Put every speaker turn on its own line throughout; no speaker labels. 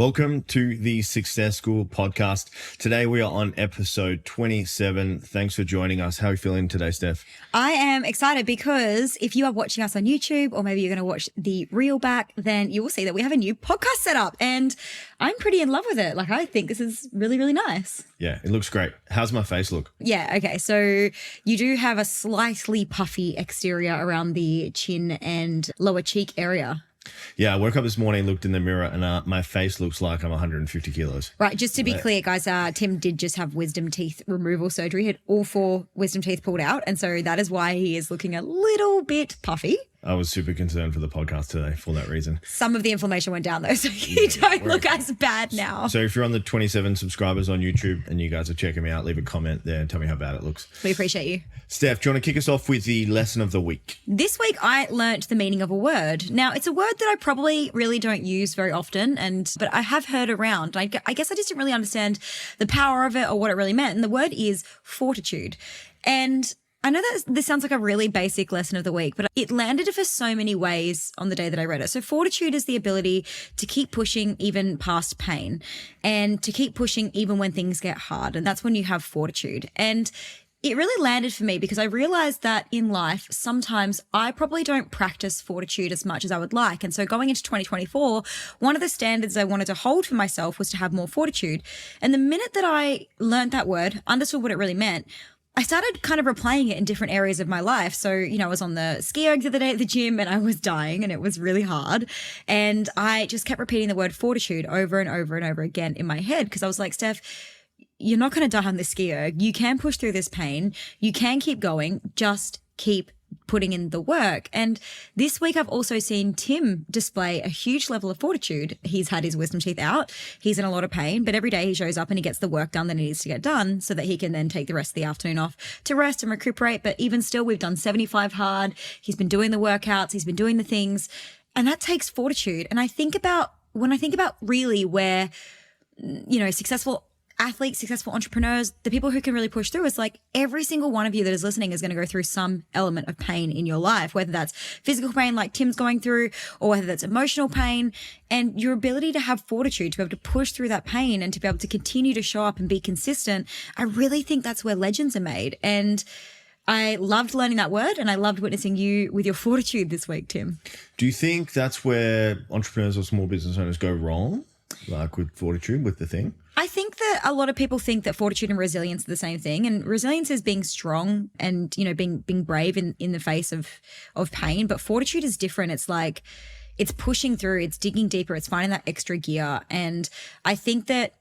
Welcome to the Success School podcast. Today we are on episode 27. Thanks for joining us. How are you feeling today, Steph?
I am excited because if you are watching us on YouTube or maybe you're going to watch the reel back, then you will see that we have a new podcast set up and I'm pretty in love with it. Like, I think this is really, really nice.
Yeah, it looks great. How's my face look?
Yeah, okay. So you do have a slightly puffy exterior around the chin and lower cheek area.
Yeah, I woke up this morning, looked in the mirror, and my face looks like I'm 150 kilos.
Right, just to be clear, guys, Tim did just have wisdom teeth removal surgery. He had all 4 wisdom teeth pulled out, and so that is why he is looking a little bit puffy.
I was super concerned for the podcast today for that reason.
Some of the inflammation went down though, so you don't look as bad now.
So if you're on the 27 subscribers on YouTube and you guys are checking me out, leave a comment there and tell me how bad it looks.
We appreciate you.
Steph, do you want to kick us off with the lesson of the week?
This week I learnt the meaning of a word. Now, it's a word that I probably really don't use very often, but I have heard around. I guess I just didn't really understand the power of it or what it really meant. And the word is fortitude. And I know that this sounds like a really basic lesson of the week, but it landed for so many ways on the day that I read it. So fortitude is the ability to keep pushing even past pain and to keep pushing even when things get hard. And that's when you have fortitude. And it really landed for me because I realized that in life, sometimes I probably don't practice fortitude as much as I would like. And so going into 2024, one of the standards I wanted to hold for myself was to have more fortitude. And the minute that I learned that word, understood what it really meant, I started kind of replaying it in different areas of my life. So, I was on the ski erg the other day at the gym and I was dying and it was really hard. And I just kept repeating the word fortitude over and over and over again in my head because I was like, Steph, you're not going to die on the ski erg. You can push through this pain. You can keep going. Just keep putting in the work. And this week I've also seen Tim display a huge level of fortitude. He's had his wisdom teeth out. He's in a lot of pain, but every day he shows up and he gets the work done that he needs to get done so that he can then take the rest of the afternoon off to rest and recuperate. But even still, we've done 75 hard. He's been doing the workouts. He's been doing the things, and that takes fortitude. And when I think about really where, successful athletes, successful entrepreneurs, the people who can really push through, it's like every single one of you that is listening is going to go through some element of pain in your life, whether that's physical pain like Tim's going through or whether that's emotional pain. And your ability to have fortitude, to be able to push through that pain and to be able to continue to show up and be consistent, I really think that's where legends are made. And I loved learning that word and I loved witnessing you with your fortitude this week, Tim.
Do you think that's where entrepreneurs or small business owners go wrong? Like with fortitude, with the thing?
I think that a lot of people think that fortitude and resilience are the same thing. And resilience is being strong and, being brave in the face of pain. But fortitude is different. It's like, it's pushing through, it's digging deeper, it's finding that extra gear. And I think that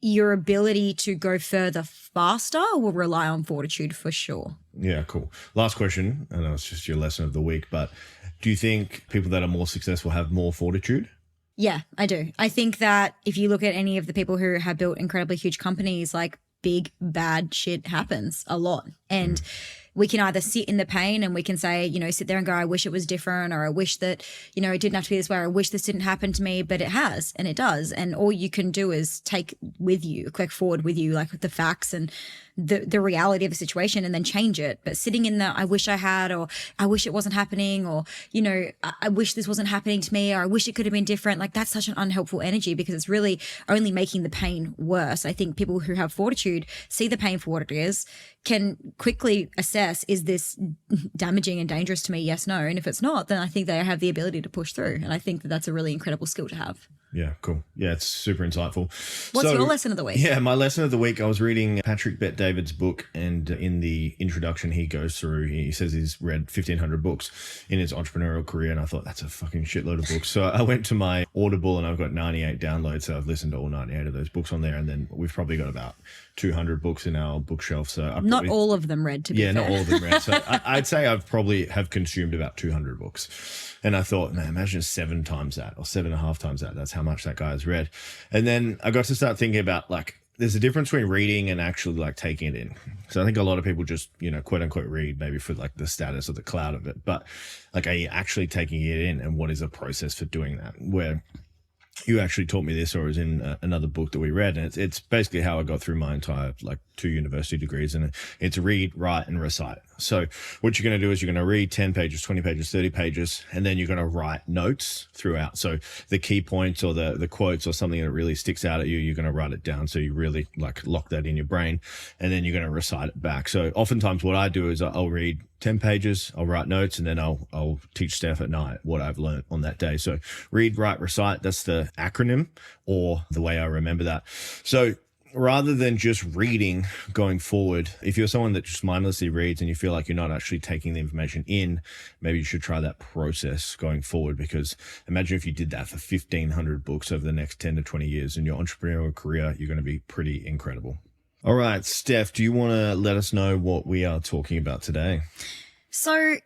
your ability to go further faster will rely on fortitude for sure.
Yeah, cool. Last question. I know it's just your lesson of the week, but do you think people that are more successful have more fortitude?
Yeah, I do. I think that if you look at any of the people who have built incredibly huge companies, like big, bad shit happens a lot. And we can either sit in the pain and we can say, sit there and go, I wish it was different, or I wish that, it didn't have to be this way, or I wish this didn't happen to me, but it has, and it does. And all you can do is take forward with you, like the facts and the reality of the situation, and then change it. But sitting in the, I wish I had, or I wish it wasn't happening, or, I wish this wasn't happening to me, or I wish it could have been different. Like, that's such an unhelpful energy because it's really only making the pain worse. I think people who have fortitude see the pain for what it is, can quickly assess, is this damaging and dangerous to me? Yes, no. And if it's not, then I think they have the ability to push through. And I think that that's a really incredible skill to have.
Yeah, cool. Yeah, it's super insightful.
What's your lesson of the week?
Yeah, my lesson of the week, I was reading Patrick Bet-David's book, and in the introduction he goes through, he says he's read 1,500 books in his entrepreneurial career, and I thought, that's a fucking shitload of books. So I went to my Audible and I've got 98 downloads, so I've listened to all 98 of those books on there, and then we've probably got about 200 books in our bookshelf. So
not all of them read, to be fair.
Not all of them read. So I'd say I've probably have consumed about 200 books. And I thought, man, imagine 7 times that, or 7.5 times that. That's how much that guy has read. And then I got to start thinking about, like, there's a difference between reading and actually like taking it in. So I think a lot of people just, quote unquote read maybe for like the status or the cloud of it. But like, are you actually taking it in? And what is a process for doing that? Where you actually taught me this, or it was in another book that we read, and it's basically how I got through my entire 2 university degrees, and it's read, write, and recite. So what you're going to do is you're going to read 10 pages, 20 pages, 30 pages, and then you're going to write notes throughout. So the key points or the quotes or something that really sticks out at you, you're going to write it down. So you really like lock that in your brain, and then you're going to recite it back. So oftentimes what I do is I'll read 10 pages, I'll write notes, and then I'll teach Steph at night what I've learned on that day. So read, write, recite, that's the acronym or the way I remember that. So rather than just reading going forward, if you're someone that just mindlessly reads and you feel like you're not actually taking the information in, maybe you should try that process going forward, because imagine if you did that for 1,500 books over the next 10 to 20 years in your entrepreneurial career, you're going to be pretty incredible. All right, Steph, do you want to let us know what we are talking about today?
So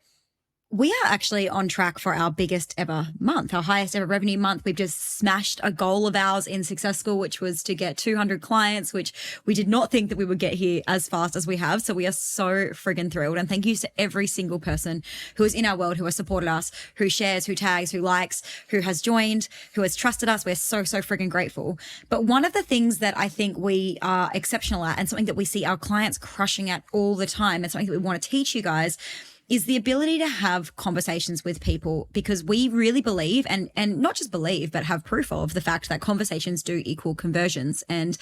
we are actually on track for our biggest ever month, our highest ever revenue month. We've just smashed a goal of ours in Success School, which was to get 200 clients, which we did not think that we would get here as fast as we have. So we are so friggin' thrilled. And thank you to every single person who is in our world, who has supported us, who shares, who tags, who likes, who has joined, who has trusted us. We're so friggin' grateful. But one of the things that I think we are exceptional at, and something that we see our clients crushing at all the time, and something that we want to teach you guys, is the ability to have conversations with people, because we really believe, and not just believe, but have proof of the fact that conversations do equal conversions. And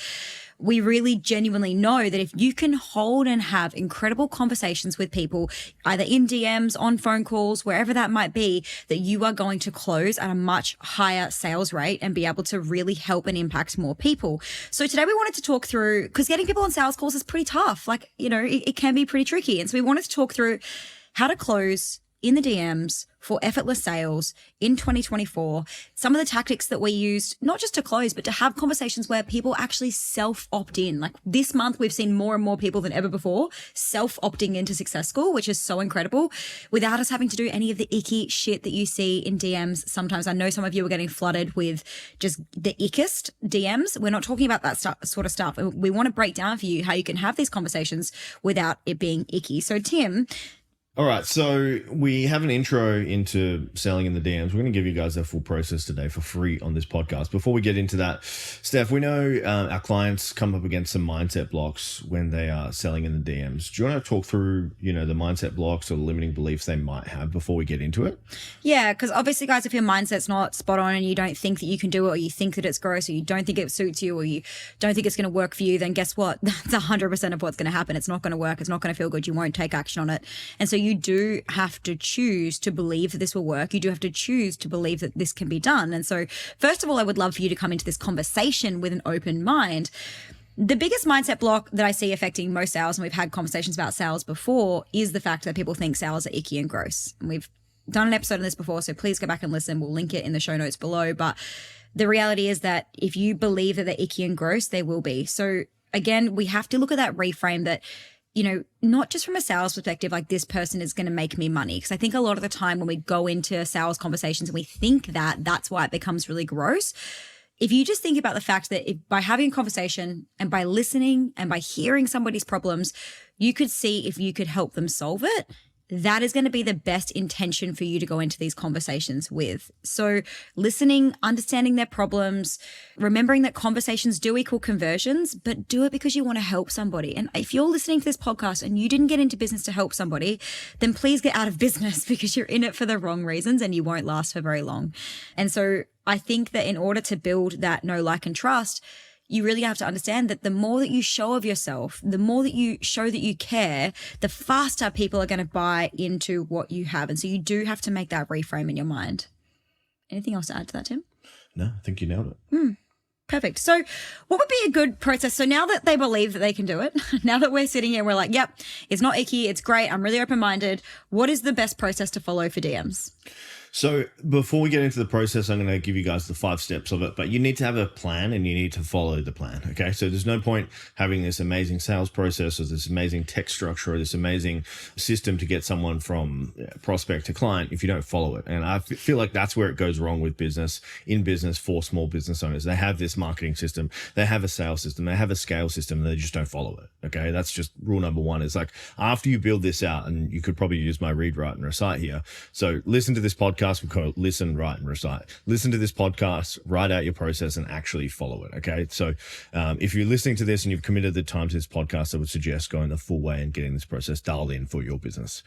we really genuinely know that if you can hold and have incredible conversations with people, either in DMs, on phone calls, wherever that might be, that you are going to close at a much higher sales rate and be able to really help and impact more people. So today we wanted to talk through, because getting people on sales calls is pretty tough. Like, you know, it can be pretty tricky. And so we wanted to talk through how to close in the DMs for effortless sales in 2024. Some of the tactics that we used, not just to close, but to have conversations where people actually self-opt in. Like this month, we've seen more and more people than ever before self-opting into Success School, which is so incredible, without us having to do any of the icky shit that you see in DMs. Sometimes I know some of you are getting flooded with just the ickiest DMs. We're not talking about that sort of stuff. We want to break down for you how you can have these conversations without it being icky. So Tim,
all right, so we have an intro into selling in the DMs. We're going to give you guys a full process today for free on this podcast. Before we get into that, Steph, we know our clients come up against some mindset blocks when they are selling in the DMs. Do you want to talk through, the mindset blocks or the limiting beliefs they might have before we get into it?
Yeah, because obviously, guys, if your mindset's not spot on and you don't think that you can do it, or you think that it's gross, or you don't think it suits you, or you don't think it's going to work for you, then guess what? That's 100% of what's going to happen. It's not going to work. It's not going to feel good. You won't take action on it. And so you do have to choose to believe that this will work. You do have to choose to believe that this can be done. And so first of all, I would love for you to come into this conversation with an open mind. The biggest mindset block that I see affecting most sales, and we've had conversations about sales before, is the fact that people think sales are icky and gross. And we've done an episode on this before, so please go back and listen. We'll link it in the show notes below. But the reality is that if you believe that they're icky and gross, they will be. So again, we have to look at that reframe that, not just from a sales perspective, like this person is going to make me money. Because I think a lot of the time when we go into sales conversations and we think that, that's why it becomes really gross. If you just think about the fact that by having a conversation and by listening and by hearing somebody's problems, you could see if you could help them solve it, that is going to be the best intention for you to go into these conversations with. So listening, understanding their problems, remembering that conversations do equal conversions, but do it because you want to help somebody. And if you're listening to this podcast and you didn't get into business to help somebody, then please get out of business, because you're in it for the wrong reasons and you won't last for very long. And so I think that in order to build that know, like, and trust, you really have to understand that the more that you show of yourself, the more that you show that you care, the faster people are going to buy into what you have. And so you do have to make that reframe in your mind. Anything else to add to that, Tim?
No, I think you nailed it.
Perfect. So what would be a good process? So now that they believe that they can do it, now that we're sitting here and we're like, yep, it's not icky, it's great, I'm really open-minded, what is the best process to follow for DMs?
So before we get into the process, I'm going to give you guys the 5 steps of it, but you need to have a plan and you need to follow the plan. Okay. So there's no point having this amazing sales process or this amazing tech structure or this amazing system to get someone from prospect to client if you don't follow it. And I feel like that's where it goes wrong with business, in business for small business owners. They have this marketing system, they have a sales system, they have a scale system, and they just don't follow it. Okay. That's just rule number 1. It's like, after you build this out, and you could probably use my read, write, and recite here. So listen to this podcast podcast, we call it listen, write, and recite. Listen to this podcast, write out your process, and actually follow it. Okay. So if you're listening to this and you've committed the time to this podcast, I would suggest going the full way and getting this process dialed in for your business.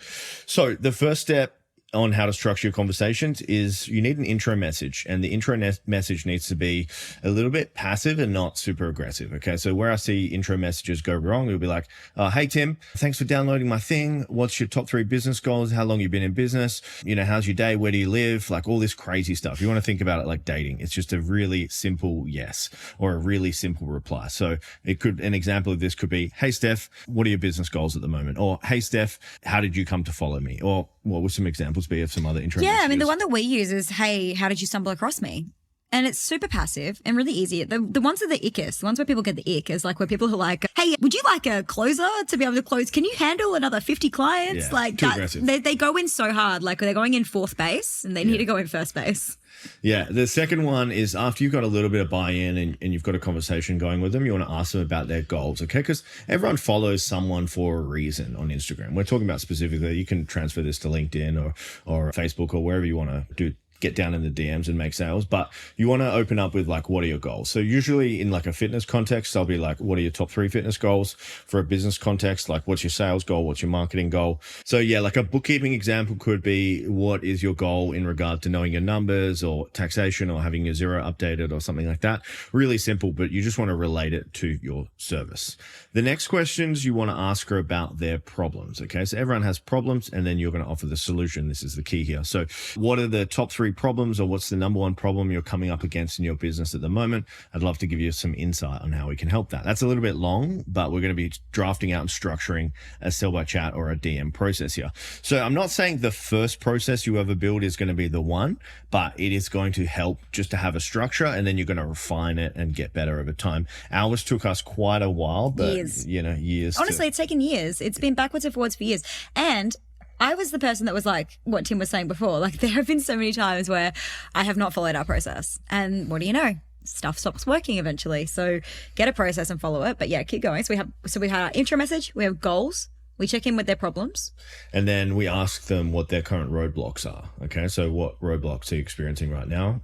So the first step on how to structure your conversations is you need an intro message, and the intro message needs to be a little bit passive and not super aggressive. Okay. So where I see intro messages go wrong, it'll be like, hey, Tim, thanks for downloading my thing. What's your top 3 business goals? How long you been in business? How's your day? Where do you live? Like all this crazy stuff. You want to think about it like dating. It's just a really simple yes or a really simple reply. So an example of this could be, hey, Steph, what are your business goals at the moment? Or, hey, Steph, how did you come to follow me? Or what were some examples be of some other intro messages?
I mean, the one that we use is, hey, how did you stumble across me? And it's super passive and really easy. The ones that are the ickiest, the ones where people get the ick is like where people are like, hey, would you like a closer to be able to close? Can you handle another 50 clients?
Yeah,
like
too
that,
aggressive.
they go in so hard. Like they're going in 4th base and they need to go in 1st base.
Yeah. The second one is after you've got a little bit of buy-in and you've got a conversation going with them, you want to ask them about their goals. Okay. Because everyone follows someone for a reason on Instagram. We're talking about specifically, you can transfer this to LinkedIn or Facebook or wherever you want to get down in the DMs and make sales, but you want to open up with like, what are your goals? So usually in like a fitness context, I'll be like, what are your top 3 fitness goals? For a business context, like what's your sales goal? What's your marketing goal? So yeah, like a bookkeeping example could be, what is your goal in regard to knowing your numbers or taxation or having your zero updated or something like that? Really simple, but you just want to relate it to your service. The next questions you want to ask are about their problems. Okay. So everyone has problems and then you're going to offer the solution. This is the key here. So what are the top 3 problems, or what's the number 1 problem you're coming up against in your business at the moment? I'd love to give you some insight on how we can help that. That's a little bit long, but we're going to be drafting out and structuring a sell by chat or a DM process here. So I'm not saying the first process you ever build is going to be the one, but it is going to help just to have a structure, and then you're going to refine it and get better over time. Ours took us quite a while, but years.
Honestly, it's taken years. It's been backwards and forwards for years. And I was the person that was like what Tim was saying before. Like there have been so many times where I have not followed our process. And what do you know? Stuff stops working eventually. So get a process and follow it. But yeah, keep going. So we had our intro message. We have goals. We check in with their problems.
And then we ask them what their current roadblocks are. Okay. So what roadblocks are you experiencing right now?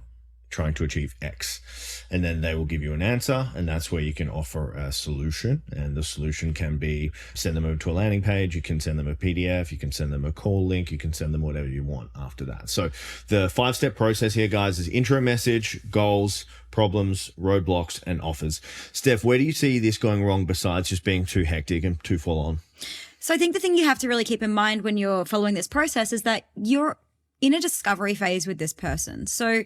Trying to achieve X, and then they will give you an answer, and that's where you can offer a solution. And the solution can be send them over to a landing page, you can send them a PDF, you can send them a call link, you can send them whatever you want after that. So the 5-step process here, guys, is intro message, goals, problems, roadblocks, and offers. Steph, where do you see this going wrong besides just being too hectic and too full on?
So I think the thing you have to really keep in mind when you're following this process is that you're in a discovery phase with this person. So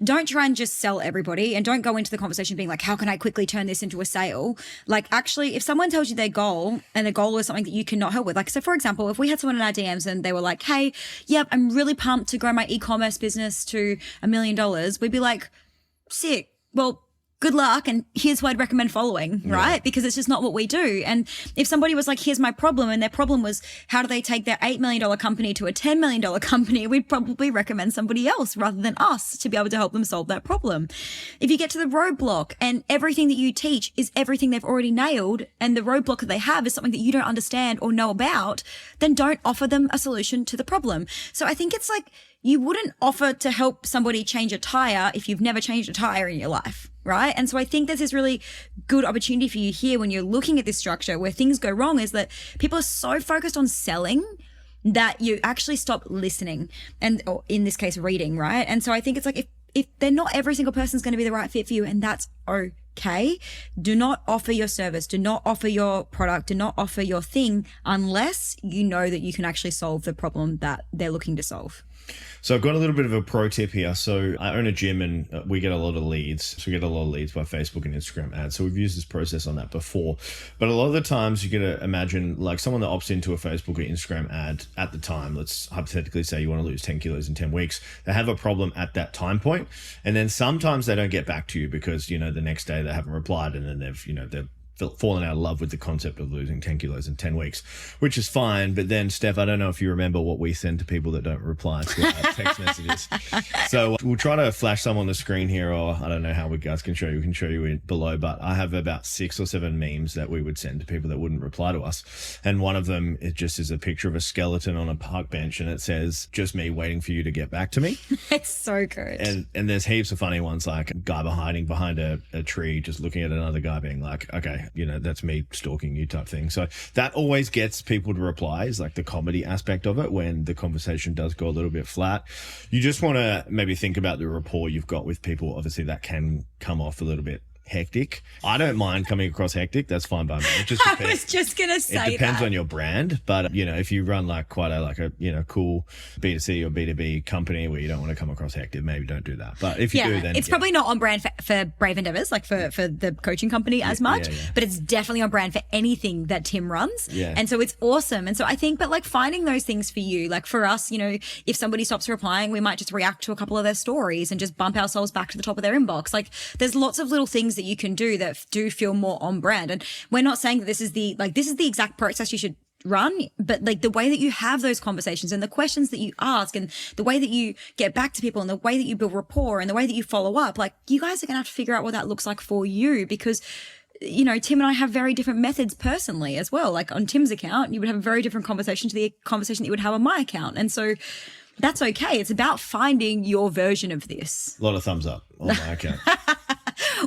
don't try and just sell everybody, and don't go into the conversation being like, how can I quickly turn this into a sale? Like actually, if someone tells you their goal and the goal is something that you cannot help with, like, so for example, if we had someone in our DMs and they were like, hey, yep, I'm really pumped to grow my e-commerce business to $1 million. We'd be like, sick. Well, good luck. And here's what I'd recommend following, right? Yeah. Because it's just not what we do. And if somebody was like, here's my problem, and their problem was, how do they take their $8 million company to a $10 million company? We'd probably recommend somebody else rather than us to be able to help them solve that problem. If you get to the roadblock and everything that you teach is everything they've already nailed, and the roadblock that they have is something that you don't understand or know about, then don't offer them a solution to the problem. So I think it's like, you wouldn't offer to help somebody change a tire if you've never changed a tire in your life, right? And so I think there's this really good opportunity for you here when you're looking at this structure where things go wrong, is that people are so focused on selling that you actually stop listening, and or in this case, reading, right? And so I think it's like, if they're not every single person's going to be the right fit for you, and that's okay. Do not offer your service. Do not offer your product. Do not offer your thing unless you know that you can actually solve the problem that they're looking to solve.
So I've got a little bit of a pro tip here. So I own a gym and we get a lot of leads. So we get a lot of leads by Facebook and Instagram ads. So we've used this process on that before. But a lot of the times you get to imagine like someone that opts into a Facebook or Instagram ad at the time. Let's hypothetically say you want to lose 10 kilos in 10 weeks. They have a problem at that time point. And then sometimes they don't get back to you because, the next day they haven't replied, and then they've fallen out of love with the concept of losing 10 kilos in 10 weeks, which is fine. But then, Steph, I don't know if you remember what we send to people that don't reply to our text messages. So we'll try to flash some on the screen here, or I don't know how we guys can show you. We can show you it below, but I have about 6 or 7 memes that we would send to people that wouldn't reply to us. And one of them, it just is a picture of a skeleton on a park bench, and it says, "Just me waiting for you to get back to me."
It's so good.
And there's heaps of funny ones, like a guy hiding behind a tree, just looking at another guy being like, okay, that's me stalking you type thing. So that always gets people to reply, is like the comedy aspect of it when the conversation does go a little bit flat. You just want to maybe think about the rapport you've got with people. Obviously that can come off a little bit hectic. I don't mind coming across hectic. That's fine by me. It just depends.
I was just going to say
it depends
that.
on your brand, but if you run like quite a cool B2C or B2B company where you don't want to come across hectic, maybe don't do that. But if you do, then
it's probably not on brand for Brave Endeavors, like for the coaching company as much, but it's definitely on brand for anything that Tim runs.
Yeah.
And so it's awesome. And so I think, but like finding those things for you, like for us, if somebody stops replying, we might just react to a couple of their stories and just bump ourselves back to the top of their inbox. Like there's lots of little things that you can do that do feel more on brand. And we're not saying that this is the exact process you should run, but like the way that you have those conversations and the questions that you ask and the way that you get back to people and the way that you build rapport and the way that you follow up, like you guys are going to have to figure out what that looks like for you, because Tim and I have very different methods personally as well. Like on Tim's account, you would have a very different conversation to the conversation that you would have on my account. And so that's okay. It's about finding your version of this.
A lot of thumbs up on my account.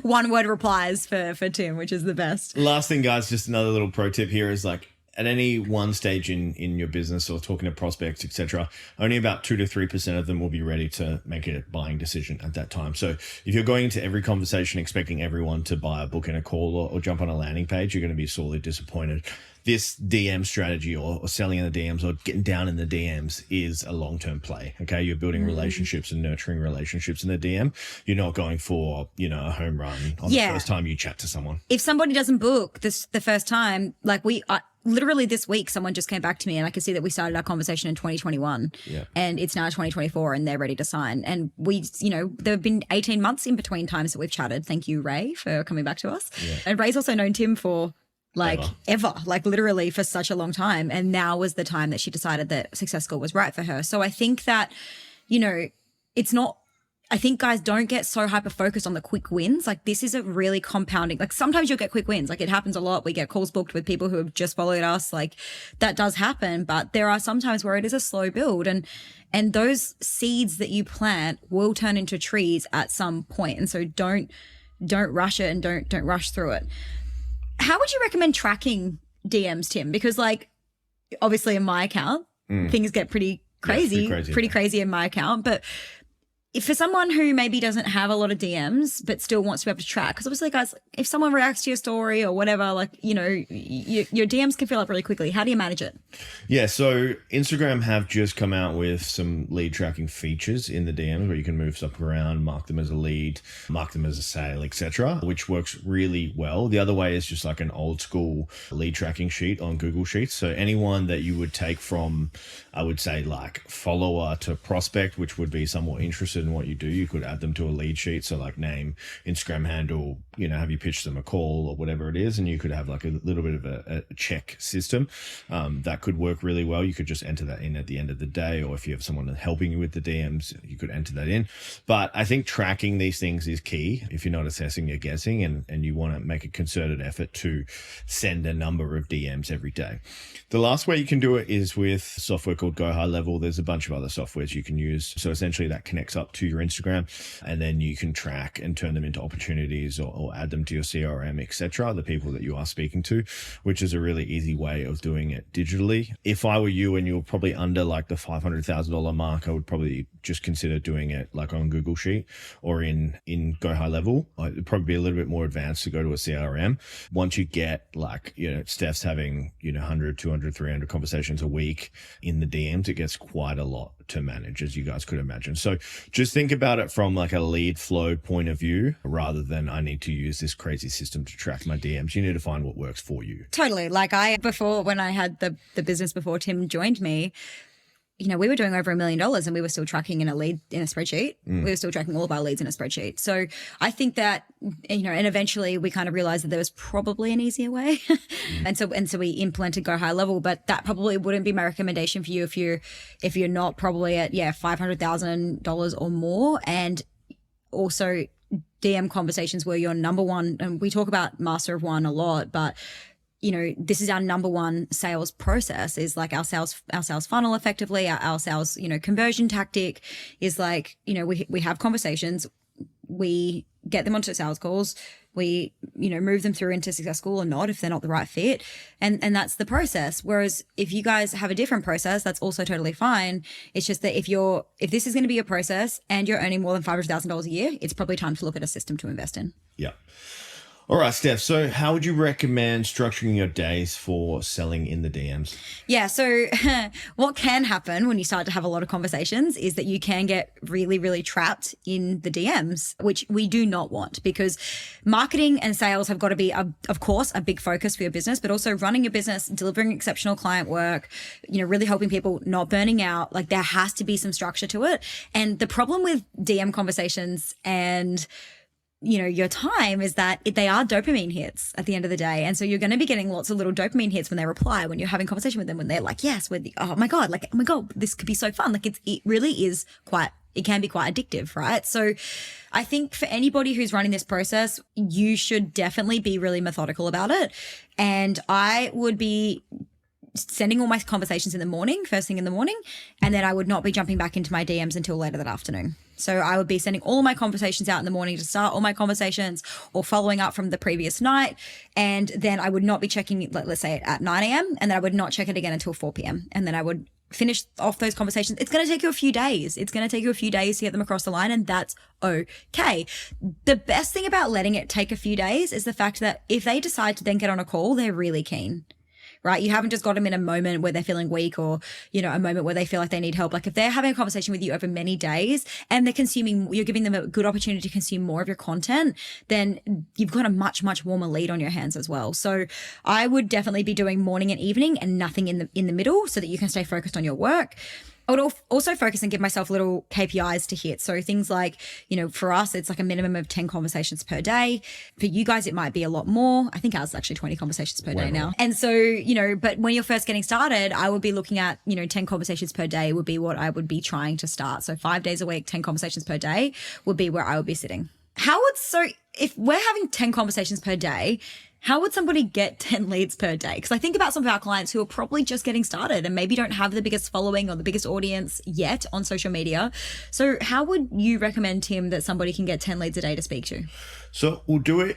One word replies for Tim, which is the best.
Last thing, guys, just another little pro tip here is like at any one stage in your business or talking to prospects, etc., only about 2 to 3% of them will be ready to make a buying decision at that time. So if you're going into every conversation expecting everyone to buy a book and a call or jump on a landing page, you're going to be sorely disappointed. This DM strategy or selling in the DMs or getting down in the DMs is a long-term play. Okay. You're building relationships and nurturing relationships in the DM. You're not going for, a home run on the first time you chat to someone.
If somebody doesn't book the first time, like literally this week, someone just came back to me and I could see that we started our conversation in 2021 and it's now 2024 and they're ready to sign. And we, there have been 18 months in between times that we've chatted. Thank you, Ray, for coming back to us. Yeah. And Ray's also known Tim for ever, like literally for such a long time. And now was the time that she decided that Success School was right for her. So I think that, it's not, I think guys don't get so hyper focused on the quick wins. Like this is a really compounding, like sometimes you'll get quick wins. Like it happens a lot. We get calls booked with people who have just followed us. Like that does happen, but there are some times where it is a slow build and those seeds that you plant will turn into trees at some point. And so don't rush it and don't rush through it. How would you recommend tracking DMs, Tim? Because like obviously in my account, things get pretty crazy in my account, but if for someone who maybe doesn't have a lot of DMs but still wants to be able to track, because obviously, guys, if someone reacts to your story or whatever, like, your DMs can fill up really quickly. How do you manage it?
Yeah, so Instagram have just come out with some lead tracking features in the DMs where you can move stuff around, mark them as a lead, mark them as a sale, etc., which works really well. The other way is just like an old school lead tracking sheet on Google Sheets. So anyone that you would take from, I would say, like follower to prospect, which would be somewhat interested in what you do, you could add them to a lead sheet. So like name, Instagram handle, have you pitched them a call or whatever it is, and you could have like a little bit of a check system that could work really well. You could just enter that in at the end of the day, or if you have someone helping you with the DMs, you could enter that in. But I think tracking these things is key. If you're not assessing, you're guessing, and you want to make a concerted effort to send a number of DMs every day. The last way you can do it is with software called Go High Level. There's a bunch of other softwares you can use. So essentially that connects up to your Instagram, and then you can track and turn them into opportunities or add them to your CRM, etc., the people that you are speaking to, which is a really easy way of doing it digitally. If I were you and you're probably under like the $500,000 mark, I would probably just consider doing it like on Google Sheet or in Go High Level. It'd probably be a little bit more advanced to go to a CRM. Once you get like, Steph's having, 100, 200, 300 conversations a week in the DMs, it gets quite a lot to manage, as you guys could imagine. So just think about it from like a lead flow point of view, rather than I need to use this crazy system to track my DMs. You need to find what works for you.
Totally. Like when I had the business before Tim joined me, we were doing over $1 million and we were still tracking in a lead in a spreadsheet. We were still tracking all of our leads in a spreadsheet. So I think that, and eventually we kind of realized that there was probably an easier way. And so we implemented Go High Level, but that probably wouldn't be my recommendation for you if you're not probably at, $500,000 or more. And also DM conversations were your number one. And we talk about master of one a lot, but this is our number one sales process, is like our sales funnel effectively, our sales, conversion tactic is like, we have conversations, we get them onto sales calls, we, move them through into success school or not if they're not the right fit. And that's the process. Whereas if you guys have a different process, that's also totally fine. It's just that if this is going to be a process and you're earning more than $500,000 a year, it's probably time to look at a system to invest in.
Yeah. All right, Steph. So how would you recommend structuring your days for selling in the DMs?
Yeah. So what can happen when you start to have a lot of conversations is that you can get really, really trapped in the DMs, which we do not want, because marketing and sales have got to be, of course, a big focus for your business, but also running your business, delivering exceptional client work, really helping people, not burning out. Like there has to be some structure to it. And the problem with DM conversations and your time is that they are dopamine hits at the end of the day. And so you're going to be getting lots of little dopamine hits when they reply, when you're having a conversation with them, when they're like, yes, oh my God, this could be so fun. Like it really is it can be quite addictive, right? So I think for anybody who's running this process, you should definitely be really methodical about it. And I would be sending all my conversations in the morning, first thing in the morning, and then I would not be jumping back into my DMs until later that afternoon. So I would be sending all my conversations out in the morning to start all my conversations, or following up from the previous night. And then I would not be checking, let's say at 9 a.m. and then I would not check it again until 4 p.m. And then I would finish off those conversations. It's going to take you a few days. It's going to take you a few days to get them across the line, and that's okay. The best thing about letting it take a few days is the fact that if they decide to then get on a call, they're really keen. Right? You haven't just got them in a moment where they're feeling weak, or, a moment where they feel like they need help. Like if they're having a conversation with you over many days and you're giving them a good opportunity to consume more of your content, then you've got a much, much warmer lead on your hands as well. So I would definitely be doing morning and evening and nothing in the middle, so that you can stay focused on your work. I would also focus and give myself little KPIs to hit. So things like, for us, it's like a minimum of 10 conversations per day. For you guys, it might be a lot more. I think ours is actually 20 conversations per day now. And so, but when you're first getting started, I would be looking at, 10 conversations per day would be what I would be trying to start. So 5 days a week, 10 conversations per day would be where I would be sitting. If we're having 10 conversations per day, how would somebody get 10 leads per day? Because I think about some of our clients who are probably just getting started and maybe don't have the biggest following or the biggest audience yet on social media. So how would you recommend, Tim, that somebody can get 10 leads a day to speak to?
So we'll do it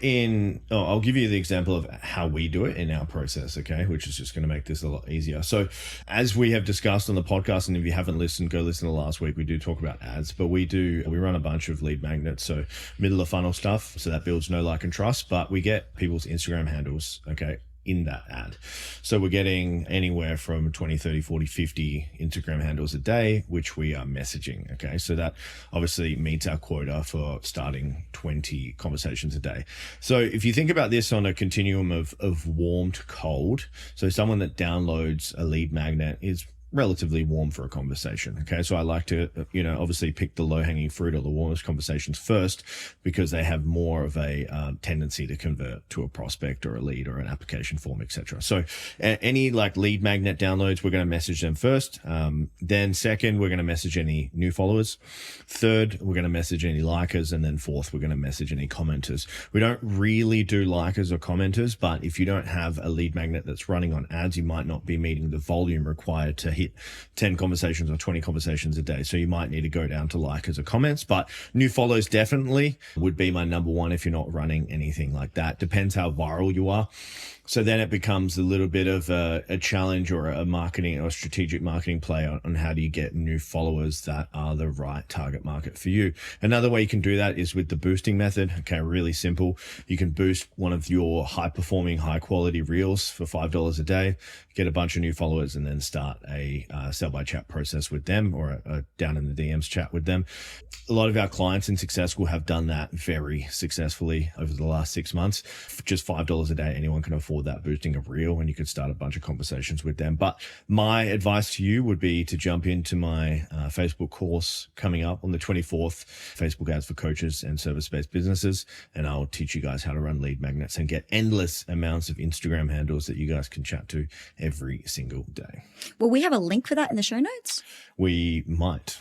I'll give you the example of how we do it in our process, okay, which is just going to make this a lot easier. So as we have discussed on the podcast, and if you haven't listened, go listen to last week, we do talk about ads, but we run a bunch of lead magnets, so middle of funnel stuff. So that builds know, like, and trust, but we get people's Instagram handles, okay, in that ad. So we're getting anywhere from 20, 30, 40, 50 Instagram handles a day, which we are messaging. Okay. So that obviously meets our quota for starting 20 conversations a day. So if you think about this on a continuum of warm to cold, so someone that downloads a lead magnet is relatively warm for a conversation. Okay. So I like to, obviously pick the low hanging fruit or the warmest conversations first, because they have more of a tendency to convert to a prospect or a lead or an application form, etc. So any like lead magnet downloads, we're going to message them first. Then second, we're going to message any new followers. Third, we're going to message any likers. And then fourth, we're going to message any commenters. We don't really do likers or commenters, but if you don't have a lead magnet that's running on ads, you might not be meeting the volume required to hit 10 conversations or 20 conversations a day. So you might need to go down to likers or comments, but new follows definitely would be my number one if you're not running anything like that. Depends how viral you are. So then it becomes a little bit of a challenge or a marketing or strategic marketing play on how do you get new followers that are the right target market for you. Another way you can do that is with the boosting method. Okay, really simple. You can boost one of your high performing, high quality reels for $5 a day, get a bunch of new followers, and then start a sell by chat process with them, or a down in the DMs chat with them. A lot of our clients in Successful have done that very successfully over the last 6 months. For just $5 a day, anyone can afford for that boosting of reel, and you could start a bunch of conversations with them. But my advice to you would be to jump into my Facebook course coming up on the 24th, Facebook ads for coaches and service-based businesses. And I'll teach you guys how to run lead magnets and get endless amounts of Instagram handles that you guys can chat to every single day.
Will we have a link for that in the show notes?
We might.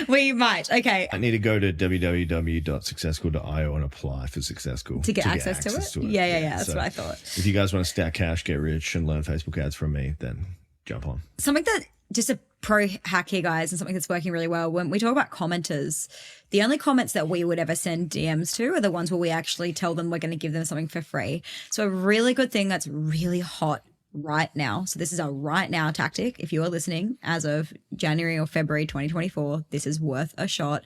We might. Okay.
I need to go to www.successful.io and apply for Successful
To get access to it? Yeah. That's
So
what I thought.
if you guys want to stack cash, get rich, and learn Facebook ads from me, then jump on.
Something that, just a pro hack here, guys, and something that's working really well. When we talk about commenters, the only comments that we would ever send DMs to are the ones where we actually tell them we're going to give them something for free. So a really good thing that's really hot right now. So this is a right now tactic. If you are listening as of January or February 2024, this is worth a shot.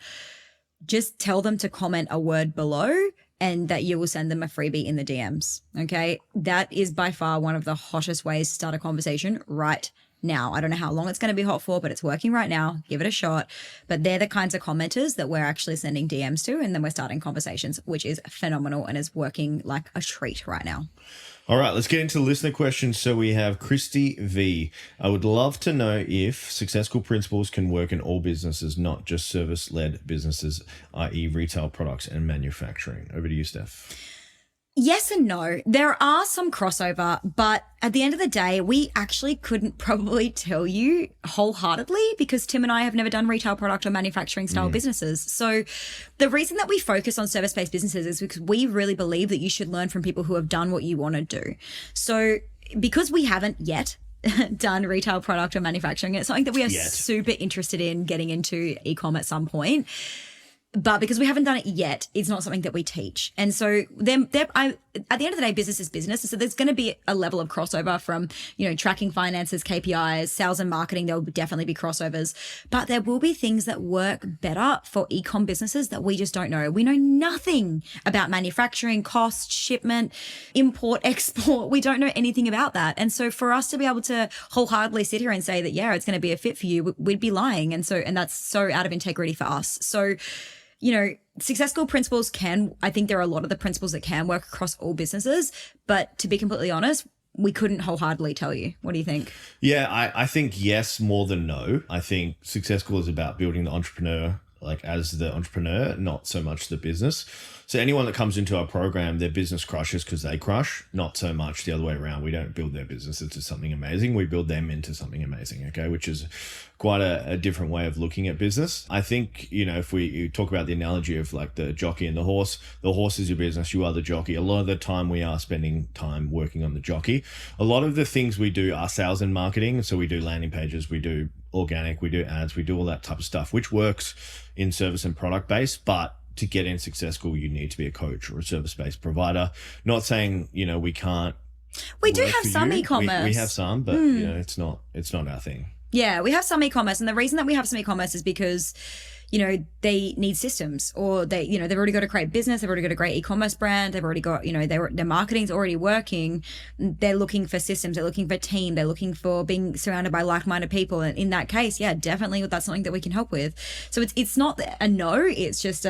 Just tell them to comment a word below and that you will send them a freebie in the DMs. Okay. That is by far one of the hottest ways to start a conversation right now. I don't know how long it's going to be hot for, but it's working right now. Give it a shot. But they're the kinds of commenters that we're actually sending DMs to, and then we're starting conversations, which is phenomenal and is working like a treat right now.
All right, let's get into listener questions. So we have Christy V. I would love to know if successful principles can work in all businesses, not just service-led businesses, i.e. retail products and manufacturing. Over to you, Steph.
Yes and no. There are some crossover, but at the end of the day, we actually couldn't probably tell you wholeheartedly because Tim and I have never done retail product or manufacturing style businesses. So the reason that we focus on service-based businesses is because we really believe that you should learn from people who have done what you want to do. So because we haven't yet done retail product or manufacturing, it's something that we are super interested in getting into e-com at some point. But because we haven't done it yet, it's not something that we teach. And so at the end of the day, business is business. So there's going to be a level of crossover from, tracking finances, KPIs, sales and marketing. There will definitely be crossovers. But there will be things that work better for e-com businesses that we just don't know. We know nothing about manufacturing, cost, shipment, import, export. We don't know anything about that. And so for us to be able to wholeheartedly sit here and say that, yeah, it's going to be a fit for you, we'd be lying. And that's so out of integrity for us. So, successful principles I think there are a lot of the principles that can work across all businesses, but to be completely honest, we couldn't wholeheartedly tell you. What do you think?
Yeah, I think yes more than no. I think successful is about building the entrepreneur as the entrepreneur, not so much the business. So anyone that comes into our program, their business crushes because they crush, not so much the other way around. We don't build their business into something amazing. We build them into something amazing, okay, which is quite a different way of looking at business. I think, if we talk about the analogy of the jockey and the horse is your business, you are the jockey. A lot of the time we are spending time working on the jockey. A lot of the things we do are sales and marketing. So we do landing pages, we do organic, we do ads, we do all that type of stuff, which works in service and product base, but to get in successful, you need to be a coach or a service-based provider. Not saying, we can't.
We do have some e-commerce.
We have some, but it's not our thing.
Yeah, we have some e-commerce. And the reason that we have some e-commerce is because, they need systems, or they've already got a great business. They've already got a great e-commerce brand. They've already got, their marketing's already working. They're looking for systems. They're looking for team. They're looking for being surrounded by like-minded people. And in that case, yeah, definitely that's something that we can help with. So it's not a no, it's just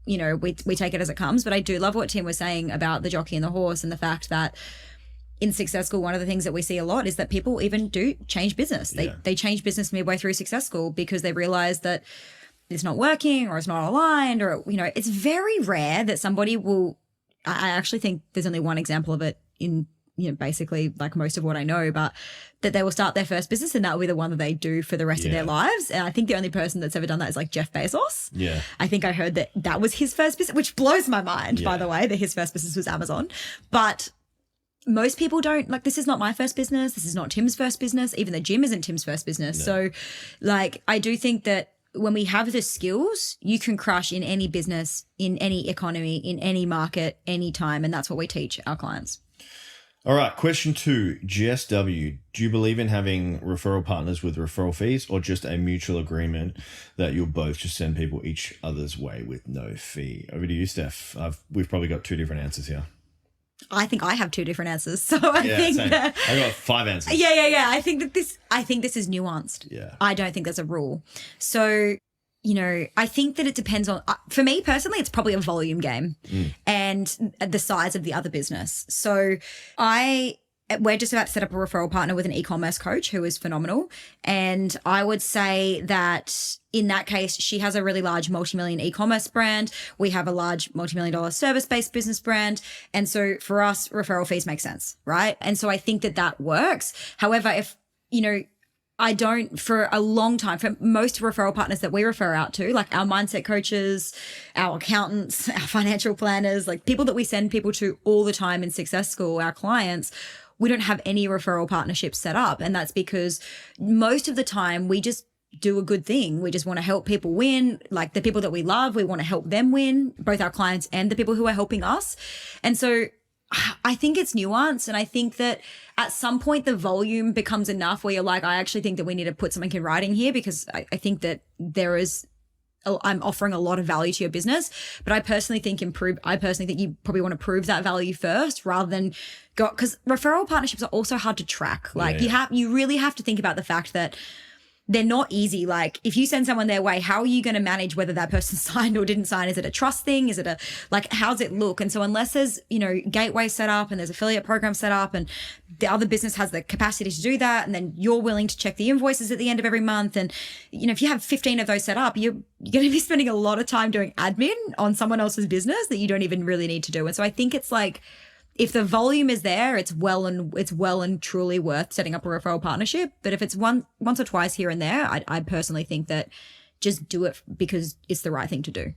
we take it as it comes. But I do love what Tim was saying about the jockey and the horse, and the fact that in Successful, one of the things that we see a lot is that people even do change business. They change business midway through Successful because they realize that it's not working or it's not aligned, or, it's very rare that somebody will, I actually think there's only one example of it in, basically most of what I know, but that they will start their first business and that will be the one that they do for the rest of their lives. And I think the only person that's ever done that is Jeff Bezos.
Yeah.
I think I heard that was his first business, which blows my mind, by the way, that his first business was Amazon. But most people don't, this is not my first business. This is not Tim's first business. Even the gym isn't Tim's first business. No. So I do think that when we have the skills, you can crush in any business, in any economy, in any market, anytime. And that's what we teach our clients.
All right. Question 2, Jess W. Do you believe in having referral partners with referral fees, or just a mutual agreement that you'll both just send people each other's way with no fee? Over to you, Steph. We've probably got 2 different answers here.
I think I have 2 different answers. So I think
same.
that
I got 5 answers.
Yeah. I think this is nuanced.
Yeah.
I don't think there's a rule. So I think that it depends on, for me personally, it's probably a volume game and the size of the other business. So we're just about to set up a referral partner with an e-commerce coach who is phenomenal. And I would say that in that case, she has a really large multi-million e-commerce brand. We have a large multi-million-dollar service-based business brand. And so for us, referral fees make sense, right? And so I think that works. However, if, I don't, for a long time, for most referral partners that we refer out to, like our mindset coaches, our accountants, our financial planners, like people that we send people to all the time in Success School, our clients, we don't have any referral partnerships set up. And that's because most of the time we just do a good thing. We just want to help people win. Like the people that we love, we want to help them win, both our clients and the people who are helping us. And so I think it's nuanced. And I think that at some point the volume becomes enough where you're like, I actually think that we need to put something in writing here, because I think that I'm offering a lot of value to your business, but I personally think you probably want to prove that value first rather than go, because referral partnerships are also hard to track. Like you really have to think about the fact that they're not easy. Like if you send someone their way, how are you going to manage whether that person signed or didn't sign? Is it a trust thing? Is it how's it look? And so unless there's, gateway set up and there's affiliate program set up and the other business has the capacity to do that, and then you're willing to check the invoices at the end of every month. And, if you have 15 of those set up, you're going to be spending a lot of time doing admin on someone else's business that you don't even really need to do. And so I think it's like, if the volume is there, it's well and truly worth setting up a referral partnership. But if it's once or twice here and there, I personally think that just do it because it's the right thing to do.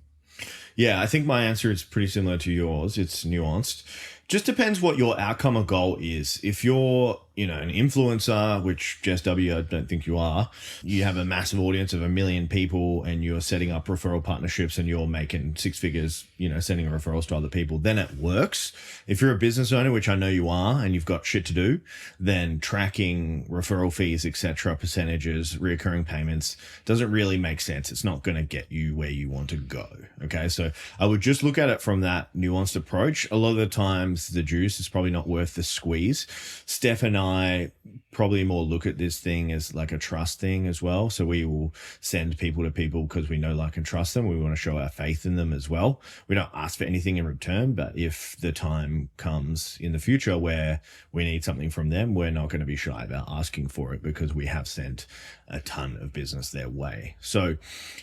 Yeah, I think my answer is pretty similar to yours. It's nuanced. Just depends what your outcome or goal is. If you're, an influencer, which Jess W, I don't think you are, you have a massive audience of 1 million people and you're setting up referral partnerships and you're making 6 figures, sending referrals to other people, then it works. If you're a business owner, which I know you are, and you've got shit to do, then tracking referral fees, etc., percentages, reoccurring payments doesn't really make sense. It's not going to get you where you want to go. Okay. So I would just look at it from that nuanced approach. A lot of the times the juice is probably not worth the squeeze. Steph and I probably more look at this thing as like a trust thing as well. So we will send people to people because we know, like, and trust them. We want to show our faith in them as well. We don't ask for anything in return, but if the time comes in the future where we need something from them, we're not going to be shy about asking for it because we have sent a ton of business their way. So,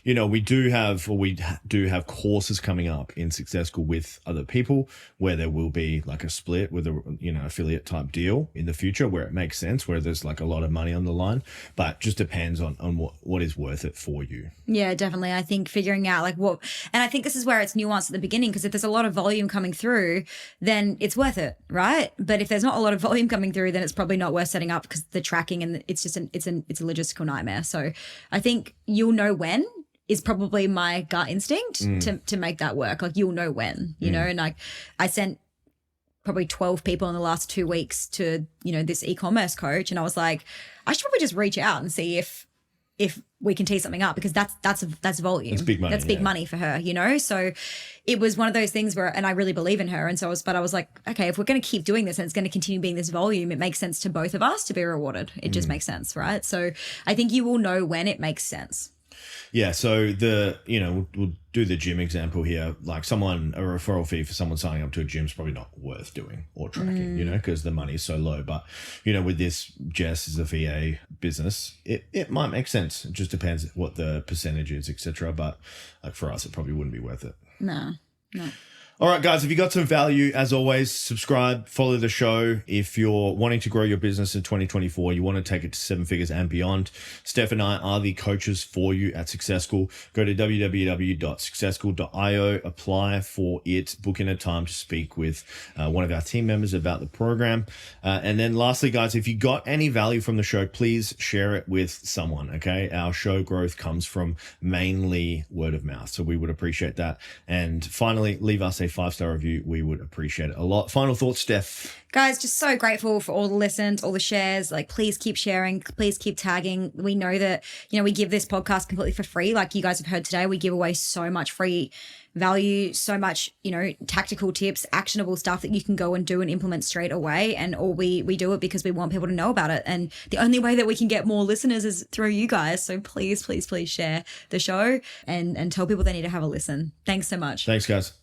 we do have courses coming up in Success School with other people where there will be like a split with a, affiliate type deal in the future where it makes sense, where there's like a lot of money on the line, but just depends on what is worth it for you.
Yeah, definitely. I think figuring out and I think this is where it's nuanced at the beginning, because if there's a lot of volume coming through, then it's worth it, right? But if there's not a lot of volume coming through, then it's probably not worth setting up, because the tracking and it's just it's a logistical nightmare. So I think you'll know when is probably my gut instinct to make that work. Like you'll know when, and like I sent probably 12 people in the last 2 weeks to, this e-commerce coach. And I was like, I should probably just reach out and see if we can tee something up, because that's volume.
That's big money.
That's big money for her, So it was one of those things where, and I really believe in her. And so I was like, okay, if we're going to keep doing this and it's going to continue being this volume, it makes sense to both of us to be rewarded. It just makes sense, right? So I think you will know when it makes sense.
Yeah, so we'll do the gym example here. Like a referral fee for someone signing up to a gym is probably not worth doing or tracking, because the money is so low. But, with this Jess as a VA business, it might make sense. It just depends what the percentage is, etc. But like for us, it probably wouldn't be worth it.
No.
All right, guys, if you got some value, as always, subscribe, follow the show. If you're wanting to grow your business in 2024, you want to take it to 7 figures and beyond, Steph and I are the coaches for you at Success School. Go to www.successschool.io, apply for it, book in a time to speak with one of our team members about the program. And then lastly, guys, if you got any value from the show, please share it with someone, okay? Our show growth comes from mainly word of mouth, so we would appreciate that. And finally, leave us a 5-star review. We would appreciate it a lot. Final thoughts, Steph?
Guys, just so grateful for all the listens, all the shares. Like, please keep sharing. Please keep tagging. We know that, we give this podcast completely for free. Like you guys have heard today, we give away so much free value, so much, tactical tips, actionable stuff that you can go and do and implement straight away. And all we do it because we want people to know about it. And the only way that we can get more listeners is through you guys. So please, please, please share the show and tell people they need to have a listen. Thanks so much.
Thanks, guys.